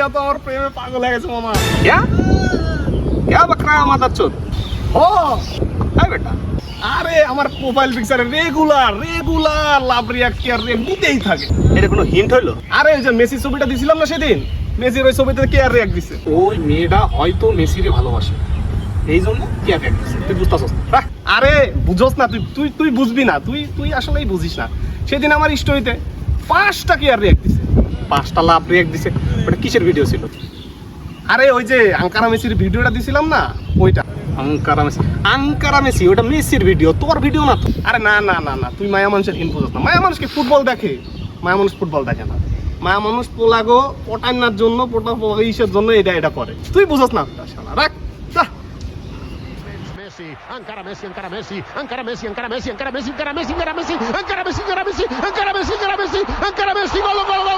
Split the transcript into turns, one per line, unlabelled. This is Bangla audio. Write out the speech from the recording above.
মাইয়া তো আমার প্রেমে পাগল হয়ে গেছে মামা। क्या बकरा माता चोद ও এই বেটা আরে আমার প্রোফাইল পিকচারে রেগুলার লাভ রিঅ্যাক্ট কেয়ার নিতেই থাকে।
এটা কোনো হিন্ট হইলো?
আরে ওই যে মেসি ছবিটা দিছিলাম না সেদিন, মেসির ওই ছবিতে কেয়ার রিঅ্যাক্ট দিছে। ওই মেয়েটা হয়তো মেসিরে ভালোবাসে, এই জন্য কেয়ার রিঅ্যাক্ট দিছে। তুই বুঝতাছস না? আরে বুঝছস না, তুই বুঝবি না, তুই আসলেই বুঝিস না। সেদিন আমার স্টোরিতে 5টা কেয়ার রিঅ্যাক্ট দিছে, 5টা লাভ রিঅ্যাক্ট দিছে। ওটা কিসের ভিডিও ছিল? আরে ওই যে আঙ্কারা মেসির ভিডিওটা দিছিলাম না, ওইটা। আঙ্কারা মেসি ওটা মেসির ভিডিও, তোর ভিডিও না তো। আরে না না না না, তুই মায়া মানুষের হিন বুঝছ না। মায়া মানুষ কি ফুটবল দেখে? মায়া মানুষ ফুটবল দেখে না। মায়া মানুষ পোলাগো পটান্নার জন্য, ইসের জন্য এটা করে। তুই বুঝছ না শালা, রাখ।
Messi, encara Messi, encara Messi, encara Messi, encara Messi, encara Messi, encara Messi, encara Messi, encara Messi, encara Messi, encara Messi, encara Messi, encara Messi, gol, gol, gol.